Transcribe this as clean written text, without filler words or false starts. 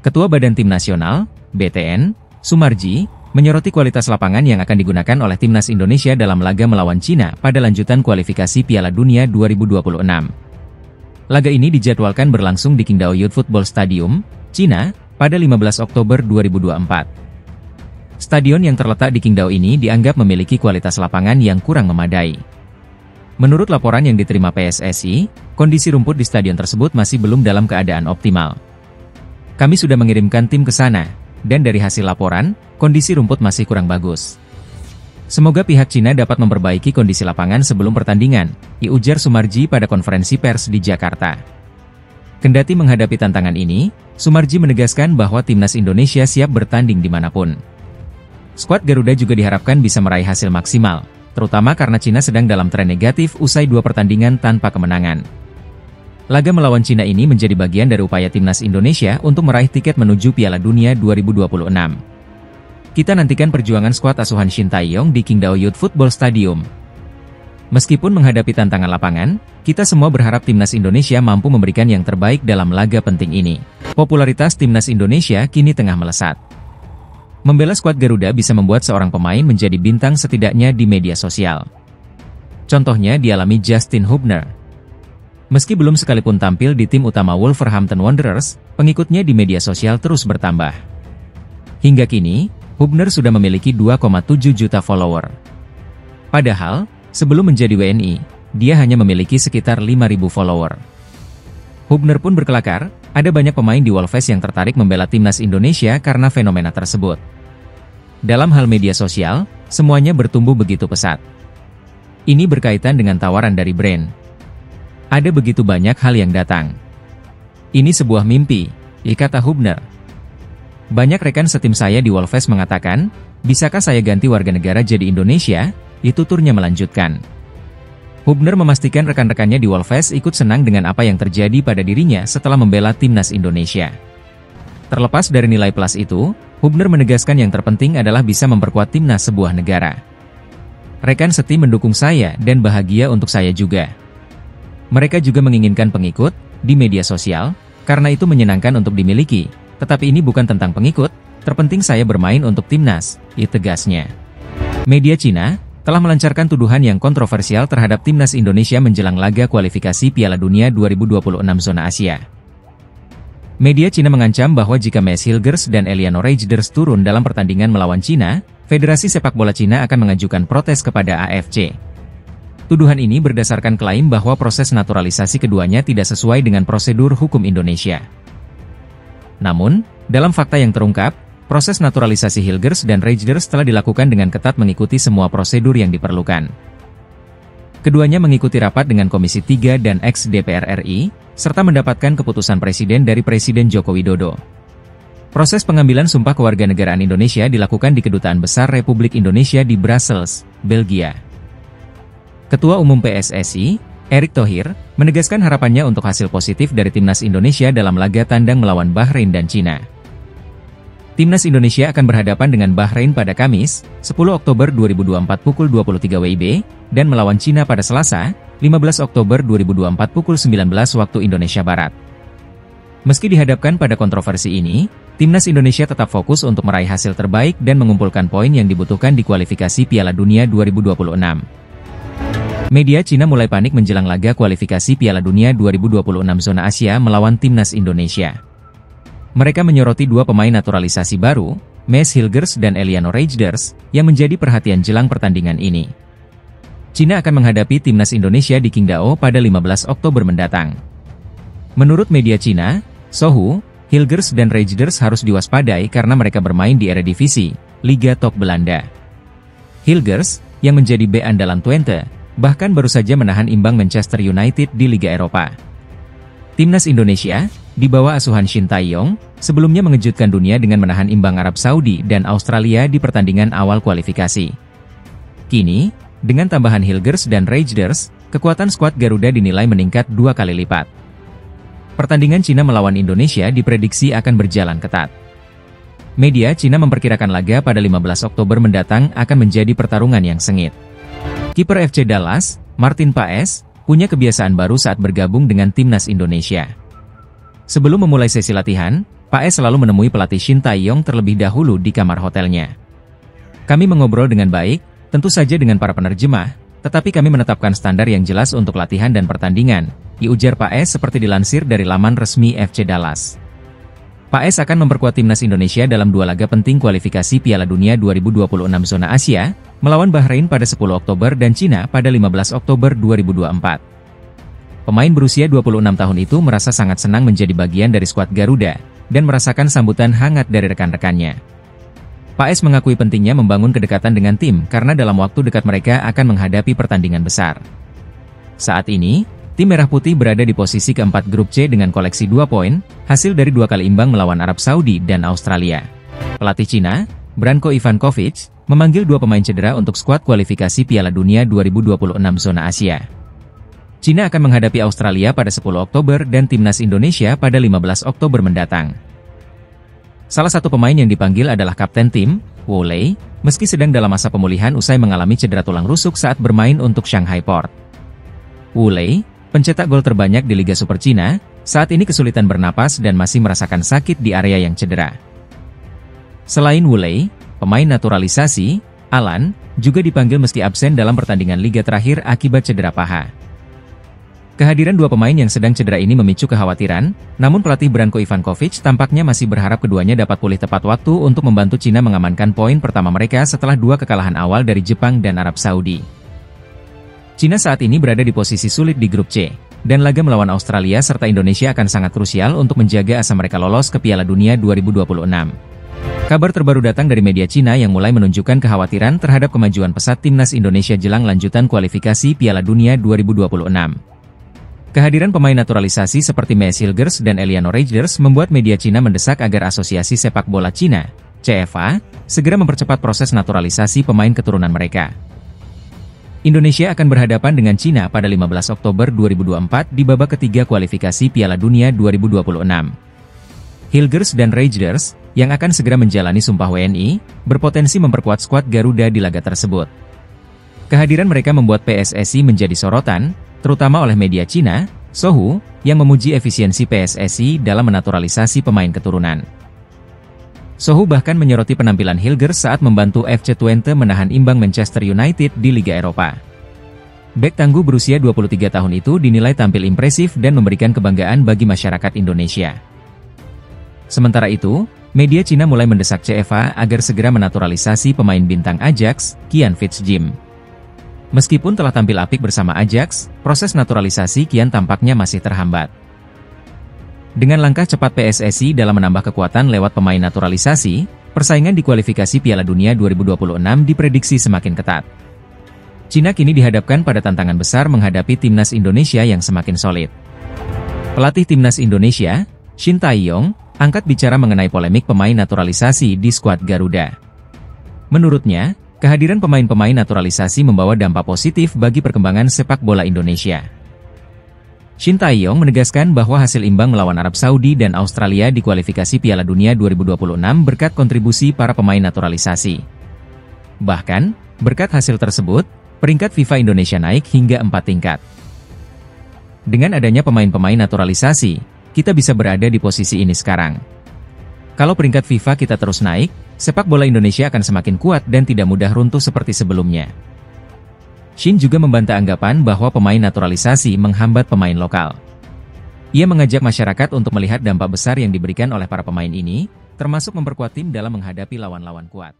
Ketua Badan Tim Nasional, BTN, Soemarji, menyoroti kualitas lapangan yang akan digunakan oleh Timnas Indonesia dalam laga melawan Cina pada lanjutan kualifikasi Piala Dunia 2026. Laga ini dijadwalkan berlangsung di Qingdao Youth Football Stadium, Cina, pada 15 Oktober 2024. Stadion yang terletak di Qingdao ini dianggap memiliki kualitas lapangan yang kurang memadai. Menurut laporan yang diterima PSSI, kondisi rumput di stadion tersebut masih belum dalam keadaan optimal. Kami sudah mengirimkan tim ke sana, dan dari hasil laporan, kondisi rumput masih kurang bagus. Semoga pihak Cina dapat memperbaiki kondisi lapangan sebelum pertandingan, ujar Soemarji pada konferensi pers di Jakarta. Kendati menghadapi tantangan ini, Soemarji menegaskan bahwa Timnas Indonesia siap bertanding dimanapun. Skuad Garuda juga diharapkan bisa meraih hasil maksimal, terutama karena Cina sedang dalam tren negatif usai 2 pertandingan tanpa kemenangan. Laga melawan Cina ini menjadi bagian dari upaya Timnas Indonesia untuk meraih tiket menuju Piala Dunia 2026. Kita nantikan perjuangan skuad asuhan Shin Tae-yong di Qingdao Youth Football Stadium. Meskipun menghadapi tantangan lapangan, kita semua berharap Timnas Indonesia mampu memberikan yang terbaik dalam laga penting ini. Popularitas Timnas Indonesia kini tengah melesat. Membela skuad Garuda bisa membuat seorang pemain menjadi bintang setidaknya di media sosial. Contohnya dialami Justin Hubner. Meski belum sekalipun tampil di tim utama Wolverhampton Wanderers, pengikutnya di media sosial terus bertambah. Hingga kini, Hubner sudah memiliki 2,7 juta follower. Padahal, sebelum menjadi WNI, dia hanya memiliki sekitar 5.000 follower. Hubner pun berkelakar, ada banyak pemain di Wolves yang tertarik membela Timnas Indonesia karena fenomena tersebut. Dalam hal media sosial, semuanya bertumbuh begitu pesat. Ini berkaitan dengan tawaran dari brand. Ada begitu banyak hal yang datang. Ini sebuah mimpi, kata Hubner. Banyak rekan setim saya di Wolves mengatakan, bisakah saya ganti warga negara jadi Indonesia? Itu tuturnya melanjutkan. Hubner memastikan rekan-rekannya di Wolves ikut senang dengan apa yang terjadi pada dirinya setelah membela Timnas Indonesia. Terlepas dari nilai plus itu, Hubner menegaskan yang terpenting adalah bisa memperkuat timnas sebuah negara. Rekan setim mendukung saya dan bahagia untuk saya juga. Mereka juga menginginkan pengikut di media sosial, karena itu menyenangkan untuk dimiliki. Tetapi ini bukan tentang pengikut, terpenting saya bermain untuk timnas, tegasnya. Media Cina telah melancarkan tuduhan yang kontroversial terhadap Timnas Indonesia menjelang laga kualifikasi Piala Dunia 2026 zona Asia. Media Cina mengancam bahwa jika Maes Hilgers dan Eliano Reijers turun dalam pertandingan melawan Cina, Federasi Sepak Bola Cina akan mengajukan protes kepada AFC. Tuduhan ini berdasarkan klaim bahwa proses naturalisasi keduanya tidak sesuai dengan prosedur hukum Indonesia. Namun, dalam fakta yang terungkap, proses naturalisasi Hilgers dan Reijers telah dilakukan dengan ketat mengikuti semua prosedur yang diperlukan. Keduanya mengikuti rapat dengan Komisi 3 dan ex-DPR RI, serta mendapatkan keputusan Presiden dari Presiden Joko Widodo. Proses pengambilan sumpah kewarganegaraan Indonesia dilakukan di Kedutaan Besar Republik Indonesia di Brussels, Belgia. Ketua Umum PSSI, Erick Thohir, menegaskan harapannya untuk hasil positif dari Timnas Indonesia dalam laga tandang melawan Bahrain dan Cina. Timnas Indonesia akan berhadapan dengan Bahrain pada Kamis, 10 Oktober 2024 pukul 23 WIB, dan melawan Cina pada Selasa, 15 Oktober 2024 pukul 19 waktu Indonesia Barat. Meski dihadapkan pada kontroversi ini, Timnas Indonesia tetap fokus untuk meraih hasil terbaik dan mengumpulkan poin yang dibutuhkan di kualifikasi Piala Dunia 2026. Media Cina mulai panik menjelang laga kualifikasi Piala Dunia 2026 zona Asia melawan Timnas Indonesia. Mereka menyoroti 2 pemain naturalisasi baru, Maes Hilgers dan Eliano Reijers, yang menjadi perhatian jelang pertandingan ini. Cina akan menghadapi Timnas Indonesia di Qingdao pada 15 Oktober mendatang. Menurut media Cina, Sohu, Hilgers dan Reijers harus diwaspadai karena mereka bermain di Eredivisie, Liga Top Belanda. Hilgers, yang menjadi bek andalan Twente, bahkan baru saja menahan imbang Manchester United di Liga Eropa. Timnas Indonesia, di bawah asuhan Shin Tae-yong, sebelumnya mengejutkan dunia dengan menahan imbang Arab Saudi dan Australia di pertandingan awal kualifikasi. Kini, dengan tambahan Hilgers dan Reijers, kekuatan skuad Garuda dinilai meningkat 2 kali lipat. Pertandingan Cina melawan Indonesia diprediksi akan berjalan ketat. media Cina memperkirakan laga pada 15 Oktober mendatang akan menjadi pertarungan yang sengit. Kiper FC Dallas, Martin Paes, punya kebiasaan baru saat bergabung dengan timnas Indonesia. Sebelum memulai sesi latihan, Paes selalu menemui pelatih Shin Tae-yong terlebih dahulu di kamar hotelnya. Kami mengobrol dengan baik, tentu saja dengan para penerjemah, tetapi kami menetapkan standar yang jelas untuk latihan dan pertandingan, ujar Paes seperti dilansir dari laman resmi FC Dallas. Paes akan memperkuat timnas Indonesia dalam 2 laga penting kualifikasi Piala Dunia 2026 zona Asia, melawan Bahrain pada 10 Oktober dan Cina pada 15 Oktober 2024. Pemain berusia 26 tahun itu merasa sangat senang menjadi bagian dari skuad Garuda, dan merasakan sambutan hangat dari rekan-rekannya. Paes mengakui pentingnya membangun kedekatan dengan tim karena dalam waktu dekat mereka akan menghadapi pertandingan besar. Saat ini, tim Merah Putih berada di posisi keempat grup C dengan koleksi 2 poin, hasil dari 2 kali imbang melawan Arab Saudi dan Australia. Pelatih Cina, Branko Ivankovic, memanggil 2 pemain cedera untuk skuad kualifikasi Piala Dunia 2026 zona Asia. Cina akan menghadapi Australia pada 10 Oktober dan timnas Indonesia pada 15 Oktober mendatang. Salah satu pemain yang dipanggil adalah kapten tim, Wu Lei, meski sedang dalam masa pemulihan usai mengalami cedera tulang rusuk saat bermain untuk Shanghai Port. Wu Lei, pencetak gol terbanyak di Liga Super Cina, saat ini kesulitan bernapas dan masih merasakan sakit di area yang cedera. Selain Wu Lei, pemain naturalisasi, Alan, juga dipanggil meski absen dalam pertandingan Liga terakhir akibat cedera paha. Kehadiran 2 pemain yang sedang cedera ini memicu kekhawatiran, namun pelatih Branko Ivankovic tampaknya masih berharap keduanya dapat pulih tepat waktu untuk membantu Cina mengamankan poin pertama mereka setelah 2 kekalahan awal dari Jepang dan Arab Saudi. Cina saat ini berada di posisi sulit di grup C, dan laga melawan Australia serta Indonesia akan sangat krusial untuk menjaga asa mereka lolos ke Piala Dunia 2026. Kabar terbaru datang dari media Cina yang mulai menunjukkan kekhawatiran terhadap kemajuan pesat timnas Indonesia jelang lanjutan kualifikasi Piala Dunia 2026. Kehadiran pemain naturalisasi seperti Maes Hilgers dan Eliano Reijers membuat media Cina mendesak agar Asosiasi Sepak Bola Cina, CFA, segera mempercepat proses naturalisasi pemain keturunan mereka. Indonesia akan berhadapan dengan Cina pada 15 Oktober 2024 di babak ketiga kualifikasi Piala Dunia 2026. Hilgers dan Reijers, yang akan segera menjalani sumpah WNI, berpotensi memperkuat skuad Garuda di laga tersebut. Kehadiran mereka membuat PSSI menjadi sorotan, terutama oleh media Cina, Sohu, yang memuji efisiensi PSSI dalam menaturalisasi pemain keturunan. Sohu bahkan menyoroti penampilan Hilgers saat membantu FC Twente menahan imbang Manchester United di Liga Eropa. Bek tangguh berusia 23 tahun itu dinilai tampil impresif dan memberikan kebanggaan bagi masyarakat Indonesia. Sementara itu, media Cina mulai mendesak CFA agar segera menaturalisasi pemain bintang Ajax, Kian Fitzjim. Meskipun telah tampil apik bersama Ajax, proses naturalisasi kian tampaknya masih terhambat. Dengan langkah cepat PSSI dalam menambah kekuatan lewat pemain naturalisasi, persaingan di kualifikasi Piala Dunia 2026 diprediksi semakin ketat. Cina kini dihadapkan pada tantangan besar menghadapi timnas Indonesia yang semakin solid. Pelatih timnas Indonesia, Shin Tae-yong, angkat bicara mengenai polemik pemain naturalisasi di skuad Garuda. Menurutnya, kehadiran pemain-pemain naturalisasi membawa dampak positif bagi perkembangan sepak bola Indonesia. Shin Tae-yong menegaskan bahwa hasil imbang melawan Arab Saudi dan Australia di kualifikasi Piala Dunia 2026 berkat kontribusi para pemain naturalisasi. Bahkan, berkat hasil tersebut, peringkat FIFA Indonesia naik hingga 4 tingkat. Dengan adanya pemain-pemain naturalisasi, kita bisa berada di posisi ini sekarang. Kalau peringkat FIFA kita terus naik, sepak bola Indonesia akan semakin kuat dan tidak mudah runtuh seperti sebelumnya. Shin juga membantah anggapan bahwa pemain naturalisasi menghambat pemain lokal. Ia mengajak masyarakat untuk melihat dampak besar yang diberikan oleh para pemain ini, termasuk memperkuat tim dalam menghadapi lawan-lawan kuat.